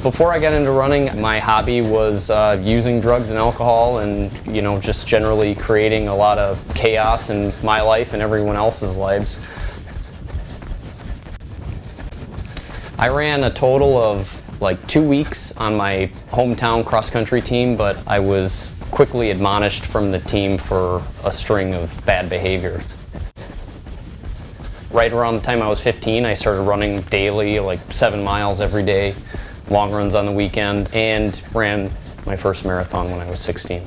Before I got into running, my hobby was using drugs and alcohol and, just generally creating a lot of chaos in my life and everyone else's lives. I ran a total of like 2 weeks on my hometown cross-country team, but I was quickly admonished from the team for a string of bad behavior. Right around the time I was 15, I started running daily, like 7 miles every day, long runs on the weekend, and ran my first marathon when I was 16.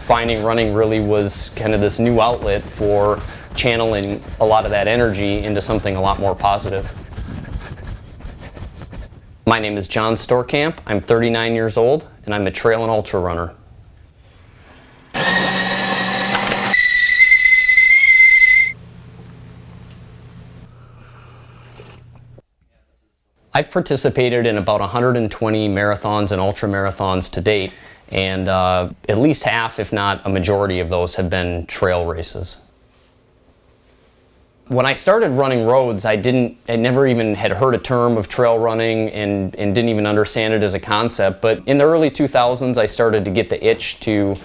Finding running really was kind of this new outlet for channeling a lot of that energy into something a lot more positive. My name is John Storkamp. I'm 39 years old, and I'm a trail and ultra runner. I've participated in about 120 marathons and ultra marathons to date, and at least half, if not a majority of those, have been trail races. When I started running roads, I never even had heard a term of trail running and didn't even understand it as a concept. But in the early 2000s, I started to get the itch to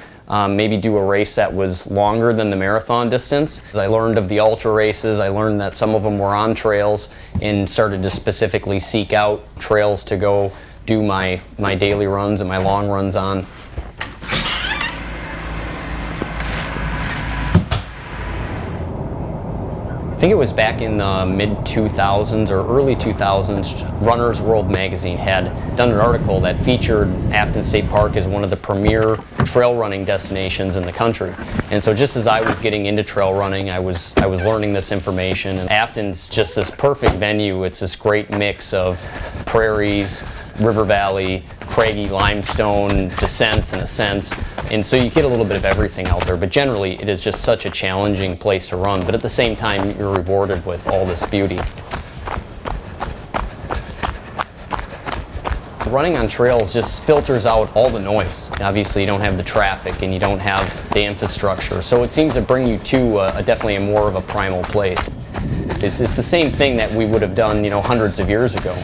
maybe do a race that was longer than the marathon distance. As I learned of the ultra races, I learned that some of them were on trails and started to specifically seek out trails to go do my daily runs and my long runs on. I think it was back in the mid-2000s or early 2000s, Runner's World magazine had done an article that featured Afton State Park as one of the premier trail running destinations in the country. And so just as I was getting into trail running, I was learning this information. And Afton's just this perfect venue. It's this great mix of prairies, river valley, craggy limestone, descents and ascents. And so you get a little bit of everything out there, but generally it is just such a challenging place to run, but at the same time you're rewarded with all this beauty. Running on trails just filters out all the noise. Obviously you don't have the traffic and you don't have the infrastructure, so it seems to bring you to definitely a more of a primal place. It's the same thing that we would have done, hundreds of years ago.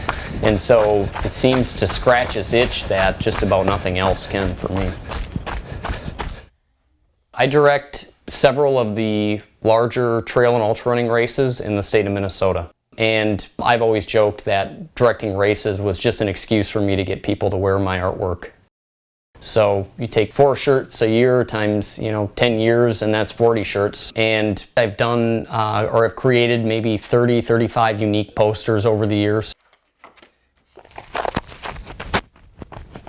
And so it seems to scratch this itch that just about nothing else can for me. I direct several of the larger trail and ultra running races in the state of Minnesota. And I've always joked that directing races was just an excuse for me to get people to wear my artwork. So you take 4 shirts a year times 10 years, and that's 40 shirts. And I've done or I've created maybe 35 unique posters over the years.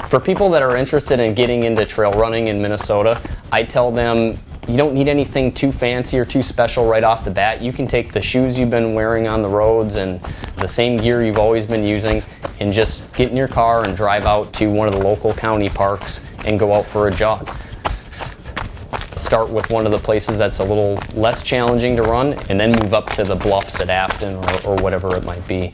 For people that are interested in getting into trail running in Minnesota, I tell them you don't need anything too fancy or too special right off the bat. You can take the shoes you've been wearing on the roads and the same gear you've always been using and just get in your car and drive out to one of the local county parks and go out for a jog. Start with one of the places that's a little less challenging to run and then move up to the bluffs at Afton or whatever it might be.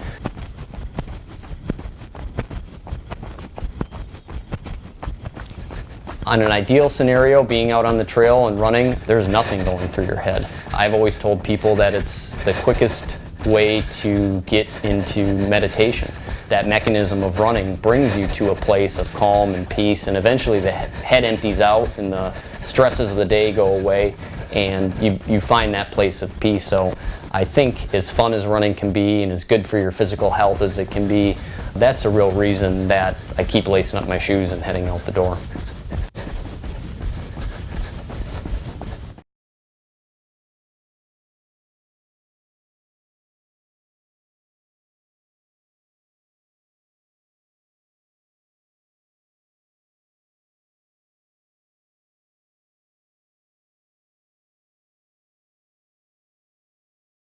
On an ideal scenario, being out on the trail and running, there's nothing going through your head. I've always told people that it's the quickest way to get into meditation. That mechanism of running brings you to a place of calm and peace, and eventually the head empties out and the stresses of the day go away and you find that place of peace. So I think as fun as running can be and as good for your physical health as it can be, that's a real reason that I keep lacing up my shoes and heading out the door.